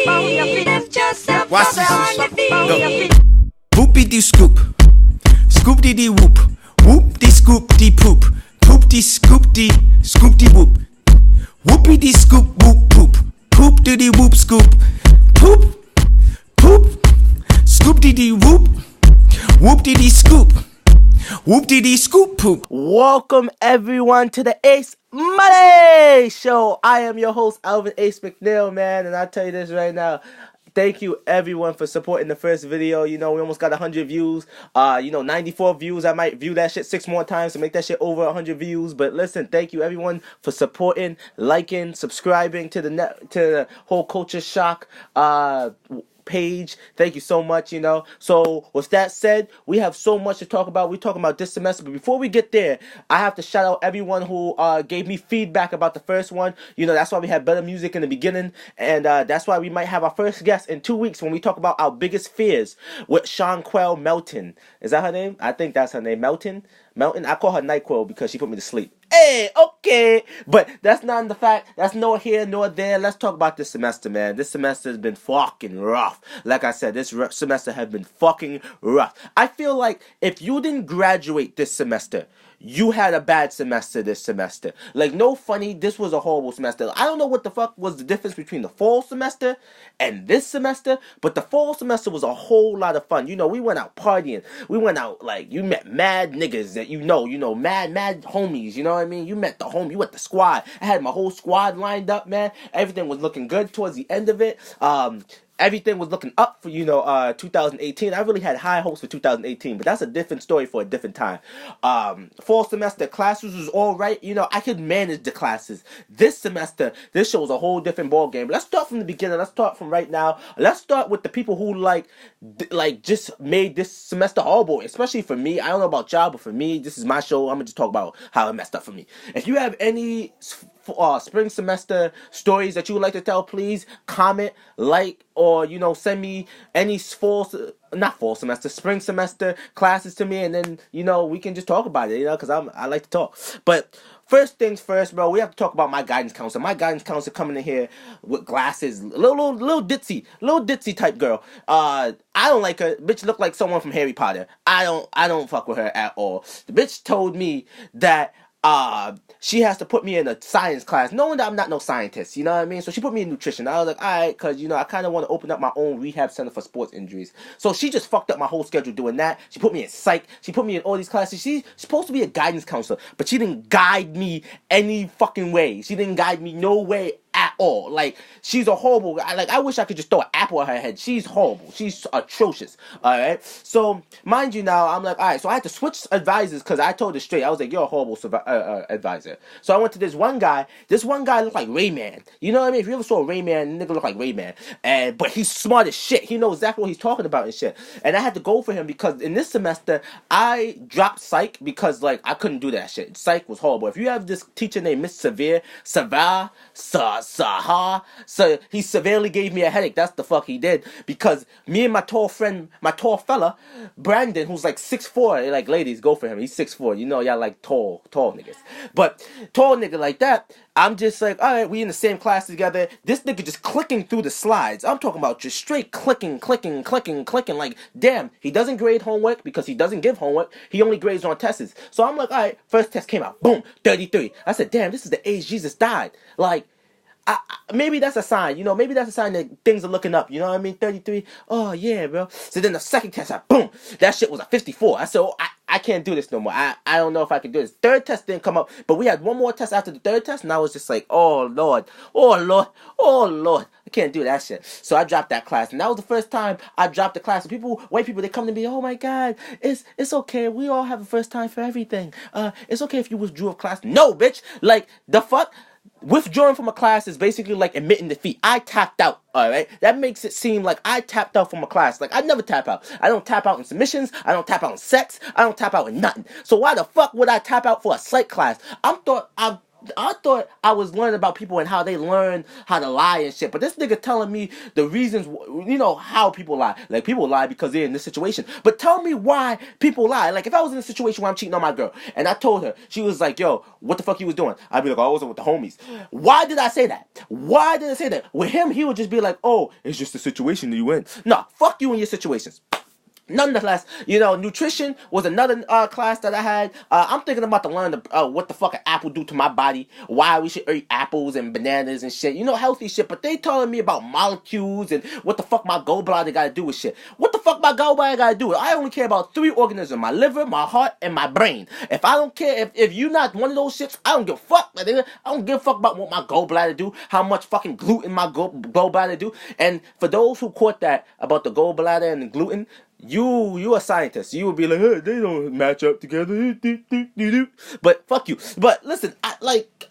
Watch this shit. Go. Whoopie dee scoop. Scoop dee dee whoop. Whoop dee scoop dee poop. Poop dee scoop dee whoop. Whoopie dee scoop whoop poop. Poop dee dee whoop scoop. Poop. Poop. Scoop dee dee whoop. Whoop dee dee scoop. Whoop dee dee scoop poop. Welcome everyone to the Ace Money Show. I am your host, Alvin Ace McNeil, man, and I'll tell you this right now. Thank you everyone for supporting the first video. You know, we almost got 100 views. 94 views. I might view that shit 6 more times to make that shit over 100 views. But listen, thank you everyone for supporting, liking, subscribing to the whole Culture Shock page. Thank you so much, you know. So with that said, we have so much to talk about. We're talking about this semester, but before we get there, I have to shout out everyone who gave me feedback about the first one. You know, that's why we had better music in the beginning, and that's why we might have our first guest in 2 weeks when we talk about our biggest fears with Shanquelle Melton. Is that her name? I think that's her name. Melton. I call her NyQuil because she put me to sleep. Hey, okay, but that's not the fact. That's nor here nor there. Let's talk about this semester, man. This semester has been fucking rough. Like I said, this semester has been fucking rough. I feel like if you didn't graduate this semester, you had a bad semester this semester. Like, no funny, this was a horrible semester. I don't know what the fuck was the difference between the fall semester and this semester, but the fall semester was a whole lot of fun. You know, we went out partying. We went out, like, you met mad niggas that you know, mad homies, you know what I mean? You met the homie, you met the squad. I had my whole squad lined up, man. Everything was looking good towards the end of it. Everything was looking up for, 2018. I really had high hopes for 2018, but that's a different story for a different time. Fall semester classes was all right. You know, I could manage the classes. This semester, this shows a whole different ball game. Let's start from the beginning. Let's start from right now. Let's start with the people who just made this semester horrible, especially for me. I don't know about y'all, but for me, this is my show. I'm gonna just talk about how it messed up for me. If you have any spring semester stories that you would like to tell, please comment, like, or send me any spring semester classes to me, and then we can just talk about it, because I like to talk. But first things first, bro, we have to talk about my guidance counselor. My guidance counselor coming in here with glasses, little ditzy type girl. I don't like her. Bitch look like someone from Harry Potter. I don't fuck with her at all. The bitch told me that she has to put me in a science class, knowing that I'm not no scientist, you know what I mean? So she put me in nutrition. I was like, alright, because, I kind of want to open up my own rehab center for sports injuries. So she just fucked up my whole schedule doing that. She put me in psych. She put me in all these classes. She's supposed to be a guidance counselor, but she didn't guide me any fucking way. She didn't guide me no way at all. Like, she's a horrible guy. Like, I wish I could just throw an apple at her head. She's horrible. She's atrocious. Alright? So, mind you now, I'm like, alright, so I had to switch advisors because I told her straight. I was like, you're a horrible advisor. So I went to this one guy. This one guy looked like Rayman. You know what I mean? If you ever saw Rayman, nigga look like Rayman. But he's smart as shit. He knows exactly what he's talking about and shit. And I had to go for him because in this semester, I dropped psych because, like, I couldn't do that shit. Psych was horrible. If you have this teacher named Miss Saha, so he severely gave me a headache. That's the fuck he did. Because me and my tall fella, Brandon, who's like 6'4", like, ladies, go for him. He's 6'4". You know, y'all like tall niggas. But tall nigga like that, I'm just like, alright, we in the same class together. This nigga just clicking through the slides. I'm talking about just straight clicking. Like, damn, he doesn't grade homework because he doesn't give homework. He only grades on tests. So I'm like, alright, first test came out. Boom, 33. I said, damn, this is the age Jesus died. Like, maybe that's a sign, maybe that's a sign that things are looking up, you know what I mean? 33, oh yeah, bro. So then the second test, boom, that shit was a 54. I said, oh, I can't do this no more. I don't know if I can do this. Third test didn't come up, but we had one more test after the third test, and I was just like, oh Lord, I can't do that shit. So I dropped that class, and that was the first time I dropped the class. And white people, they come to me, oh my God, it's okay. We all have a first time for everything. It's okay if you withdrew of class. No, bitch. Like, the fuck? Withdrawing from a class is basically like admitting defeat. I tapped out, alright? That makes it seem like I tapped out from a class. Like, I never tap out. I don't tap out in submissions. I don't tap out in sex. I don't tap out in nothing. So why the fuck would I tap out for a psych class? I thought I was learning about people and how they learn how to lie and shit. But this nigga telling me the reasons, how people lie. Like, people lie because they're in this situation. But tell me why people lie. Like, if I was in a situation where I'm cheating on my girl and I told her, she was like, yo, what the fuck you was doing? I'd be like, I wasn't with the homies. Why did I say that? Why did I say that? With him, he would just be like, oh, it's just the situation that you in. Nah, fuck you and your situations. Nonetheless, nutrition was another class that I had. I'm thinking about to learn what the fuck an apple do to my body, why we should eat apples and bananas and shit. Healthy shit. But they telling me about molecules and what the fuck my gallbladder got to do with shit. What the fuck my gallbladder got to do with? I only care about 3 organisms: my liver, my heart, and my brain. If I don't care, if you're not one of those shits, I don't give a fuck. I don't give a fuck about what my gallbladder do, how much fucking gluten my gallbladder do. And for those who caught that about the gallbladder and the gluten, you a scientist. You would be like, hey, they don't match up together. But fuck you. But listen, I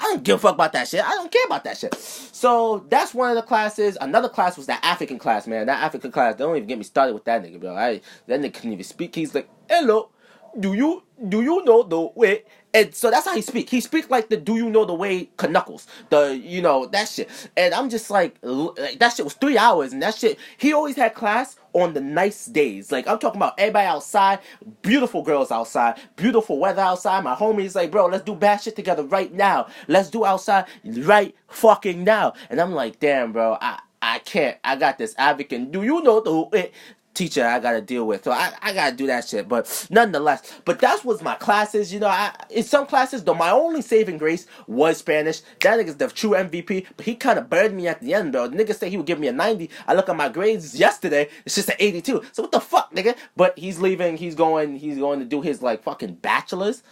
don't give a fuck about that shit. I don't care about that shit. So that's one of the classes. Another class was that African class, man. That African class, don't even get me started with that nigga, bro. That nigga couldn't even speak. He's like, hello, do you know the way? And so that's how he speak. He speak like the do you know the way Knuckles. That shit. And I'm just like that shit was 3 hours, and that shit, he always had class on the nice days. Like, I'm talking about everybody outside, beautiful girls outside, beautiful weather outside. My homie's like, bro, let's do bad shit together right now. Let's do outside right fucking now. And I'm like, damn, bro, I can't. I got this African, do you know the teacher I gotta deal with, so I gotta do that shit. But nonetheless, that was my classes. In some classes though, my only saving grace was Spanish. That nigga's the true MVP, but he kind of burned me at the end though. The nigga said he would give me a 90. I look at my grades yesterday, it's just an 82. So what the fuck, nigga? But he's leaving. He's going to do his like fucking bachelor's.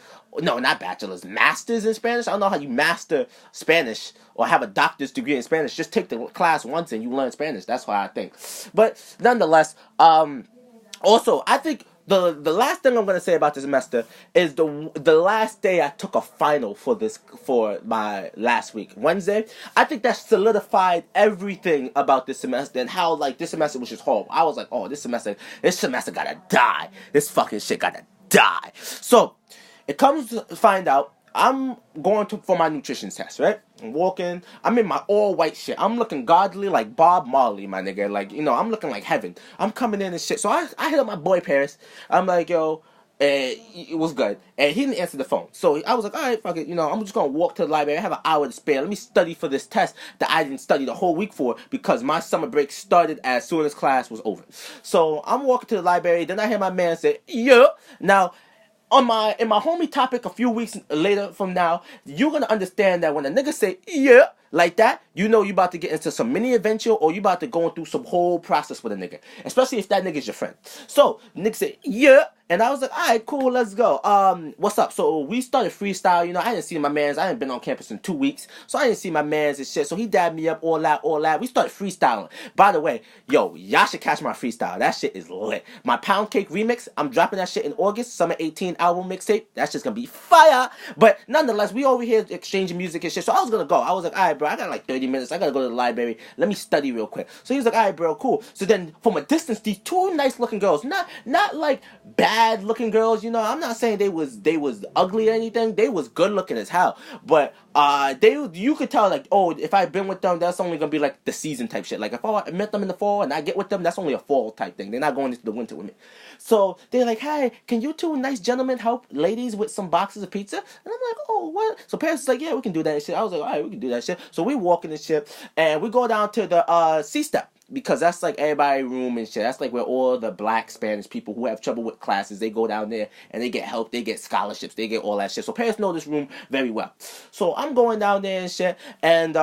No, not bachelor's, master's in Spanish. I don't know how you master Spanish or have a doctor's degree in Spanish. Just take the class once and you learn Spanish. That's what I think. But nonetheless, also, I think the last thing I'm gonna say about this semester is the last day I took a final for my last week, Wednesday. I think that solidified everything about this semester and how like this semester was just horrible. I was like, oh, this semester gotta die. This fucking shit gotta die. So it comes to find out, I'm going for my nutrition test, right? I'm walking. I'm in my all white shit. I'm looking godly like Bob Marley, my nigga. Like, I'm looking like heaven. I'm coming in and shit. So I hit up my boy Paris. I'm like, yo, it was good. And he didn't answer the phone. So I was like, all right, fuck it. I'm just going to walk to the library. I have an hour to spare. Let me study for this test that I didn't study the whole week for because my summer break started as soon as class was over. So I'm walking to the library. Then I hear my man say, yeah. Now, in my homie topic a few weeks later from now, you're gonna understand that when a nigga say yeah like that, you about to get into some mini adventure or you about to go through some whole process with a nigga, especially if that nigga's your friend. So nigga say yeah, and I was like, all right, cool, let's go. What's up? So we started freestyle. I didn't see my mans. I hadn't been on campus in 2 weeks, so I didn't see my mans and shit. So he dabbed me up, all that. We started freestyling. By the way, yo, y'all should catch my freestyle. That shit is lit. My Pound Cake remix, I'm dropping that shit in August. Summer 18 album mixtape. That's just gonna be fire. But nonetheless, we over here exchanging music and shit. So I was gonna go. I was like, all right, bro, I got like 30 minutes. I gotta go to the library. Let me study real quick. So he was like, all right, bro, cool. So then from a distance, these 2 nice looking girls, not like bad looking girls, I'm not saying they was ugly or anything. They was good looking as hell. But you could tell like, oh, if I've been with them, that's only gonna be like the season type shit. Like if I met them in the fall and I get with them, that's only a fall type thing. They're not going into the winter with me. So they're like, hey, can you 2 nice gentlemen help ladies with some boxes of pizza? And I'm like, oh, what? So Paris is like, yeah, we can do that and shit. I was like, all right, we can do that shit. So we walking and shit, and we go down to the C-step. Because that's like everybody's room and shit. That's like where all the black Spanish people who have trouble with classes, they go down there and they get help, they get scholarships, they get all that shit. So parents know this room very well. So I'm going down there and shit, and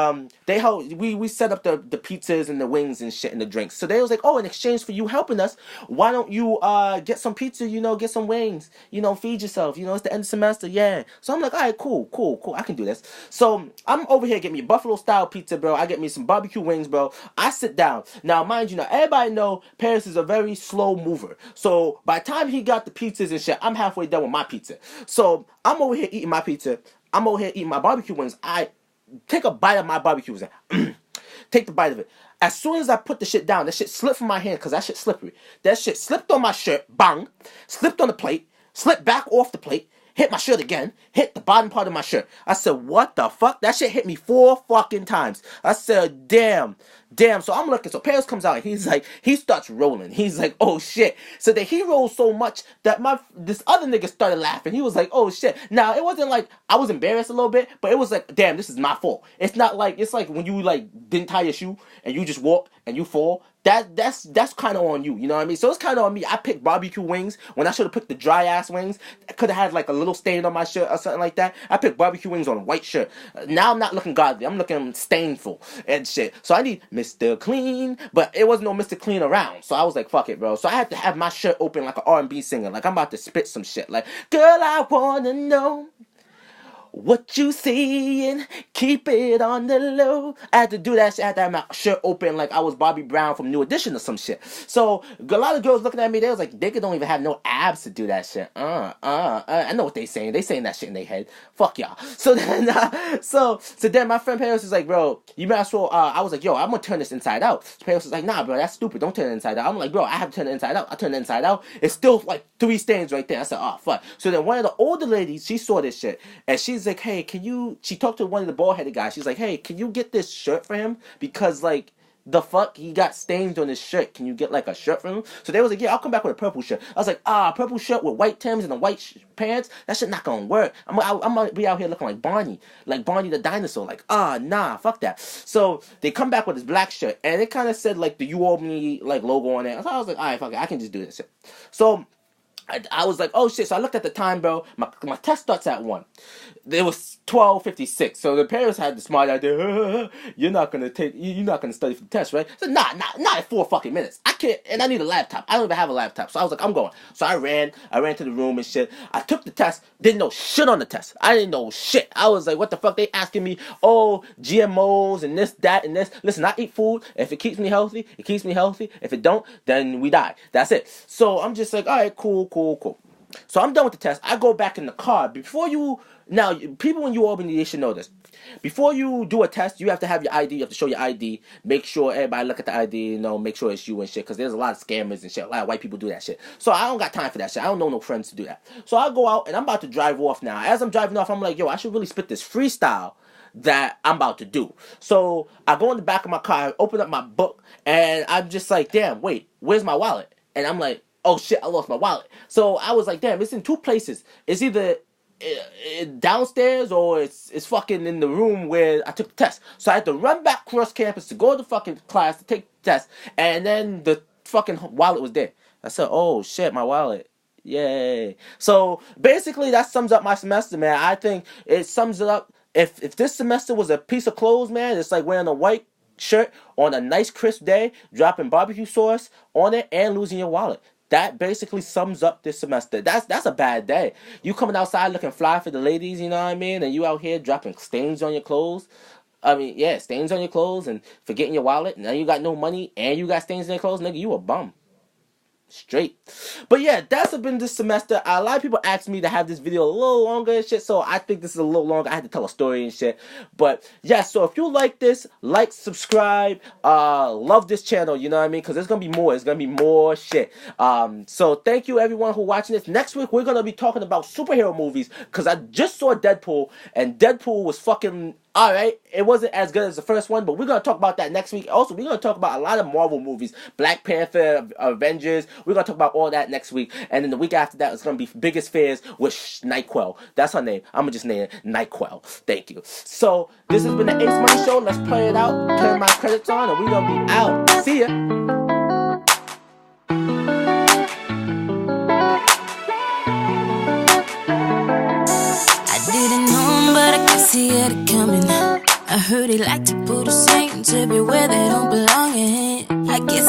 they help. We set up the pizzas and the wings and shit and the drinks. So they was like, oh, in exchange for you helping us, why don't you get some pizza? Get some wings. Feed yourself. It's the end of the semester. Yeah. So I'm like, all right, cool. I can do this. So I'm over here getting me buffalo style pizza, bro. I get me some barbecue wings, bro. I sit down. Now, mind you, everybody know Paris is a very slow mover. So by the time he got the pizzas and shit, I'm halfway done with my pizza. So I'm over here eating my pizza. I'm over here eating my barbecue wings. I take a bite of my barbecue wings. Take the bite of it. As soon as I put the shit down, that shit slipped from my hand because that shit's slippery. That shit slipped on my shirt, bang, slipped on the plate, slipped back off the plate, hit my shirt again, hit the bottom part of my shirt. I said, what the fuck? That shit hit me 4 fucking times. I said, damn. So I'm looking, so Paris comes out, and he's like, he starts rolling. He's like, oh shit. So then he rolled so much that this other nigga started laughing. He was like, oh shit. Now, it wasn't like, I was embarrassed a little bit, but it was like, damn, this is my fault. It's not like, it's like when you like didn't tie your shoe, and you just walk, and you fall. That's kind of on you, you know what I mean? So it's kind of on me. I picked barbecue wings when I should have picked the dry ass wings. I could have had like a little stain on my shirt or something like that. I picked barbecue wings on a white shirt. Now I'm not looking godly. I'm looking stainful and shit. So I need Mr. Clean, but it wasn't no Mr. Clean around. So I was like, fuck it, bro. So I had to have my shirt open like an R&B singer. Like I'm about to spit some shit. Like, girl, I wanna know what you seeing, keep it on the low. I had to do that shit. I had to have my shirt open like I was Bobby Brown from New Edition or some shit. So a lot of girls looking at me, they was like, they don't even have no abs to do that shit. I know what they saying. They saying that shit in their head. Fuck y'all. So then, so then my friend Paris is like, bro, you might as well. I was like, yo, I'm gonna turn this inside out. So Paris was like, nah, bro, that's stupid. Don't turn it inside out. I'm like, bro, I have to turn it inside out. I turn it inside out. It's still like 3 stains right there. I said, oh fuck. So then one of the older ladies, she saw this shit, and she's like, hey, she talked to one of the bald-headed guys. She's like, hey, can you get this shirt for him? Because, like, the fuck, he got stains on his shirt. Can you get, like, a shirt for him? So they was like, yeah, I'll come back with a purple shirt. I was like, purple shirt with white Timbs and the white pants? That shit not gonna work. I'm gonna be out here looking like Barney the dinosaur. Like, nah, fuck that. So they come back with this black shirt, and it kind of said, like, the You Owe Me, like, logo on it. So I was like, all right, fuck it, I can just do this shit. So I was like, oh shit. So I looked at the time, bro. My test starts at 1. It was 12:56. So the parents had the smart idea, you're not gonna study for the test, right? So not at 4 fucking minutes. I can't, and I need a laptop. I don't even have a laptop. So I was like, I'm going. So I ran to the room and shit. I took the test, didn't know shit on the test. I didn't know shit. I was like, what the fuck? They asking me, oh, GMOs and this, that, and this. Listen, I eat food. If it keeps me healthy, it keeps me healthy. If it don't, then we die. That's it. So I'm just like, all right, cool. So I'm done with the test. I go back in the car. Now, people in Albany, they should know this. Before you do a test, you have to have your ID. You have to show your ID. Make sure everybody look at the ID, make sure it's you and shit. Because there's a lot of scammers and shit. A lot of white people do that shit. So I don't got time for that shit. I don't know no friends to do that. So I go out, and I'm about to drive off now. As I'm driving off, I'm like, yo, I should really spit this freestyle that I'm about to do. So I go in the back of my car, I open up my book, and I'm just like, damn, wait, where's my wallet? And I'm like, oh shit, I lost my wallet. So I was like, damn, it's in 2 places. It's either downstairs or it's fucking in the room where I took the test. So I had to run back across campus to go to the fucking class to take the test, and then the fucking wallet was there. I said, oh shit, my wallet. Yay. So basically that sums up my semester, man. I think it sums it up. If this semester was a piece of clothes, man, it's like wearing a white shirt on a nice crisp day, dropping barbecue sauce on it, and losing your wallet. That basically sums up this semester. That's a bad day. You coming outside looking fly for the ladies, you know what I mean? And you out here dropping stains on your clothes. I mean, yeah, stains on your clothes and forgetting your wallet. Now you got no money and you got stains in your clothes. Nigga, you a bum. Straight. But yeah, that's been this semester. A lot of people asked me to have this video a little longer and shit, so I think this is a little longer. I had to tell a story and shit. But yeah, so if you like this, like, subscribe, love this channel, you know what I mean? Because there's gonna be more. There's gonna be more shit. So thank you everyone who watching this. Next week we're gonna be talking about superhero movies, because I just saw Deadpool, and Deadpool was fucking alright. It wasn't as good as the first one, but we're gonna talk about that next week. Also, we're gonna talk about a lot of Marvel movies, Black Panther, Avengers. We're gonna talk about all that next week, and then the week after that it's gonna be Biggest Fears with NyQuil. That's her name. I'm gonna just name it NyQuil. Thank you. So this has been the Ace Money Show. Let's play it out. Turn my credits on, and we're gonna be out. See ya. See it coming. I heard he like to put his saints everywhere they don't belong in. I guess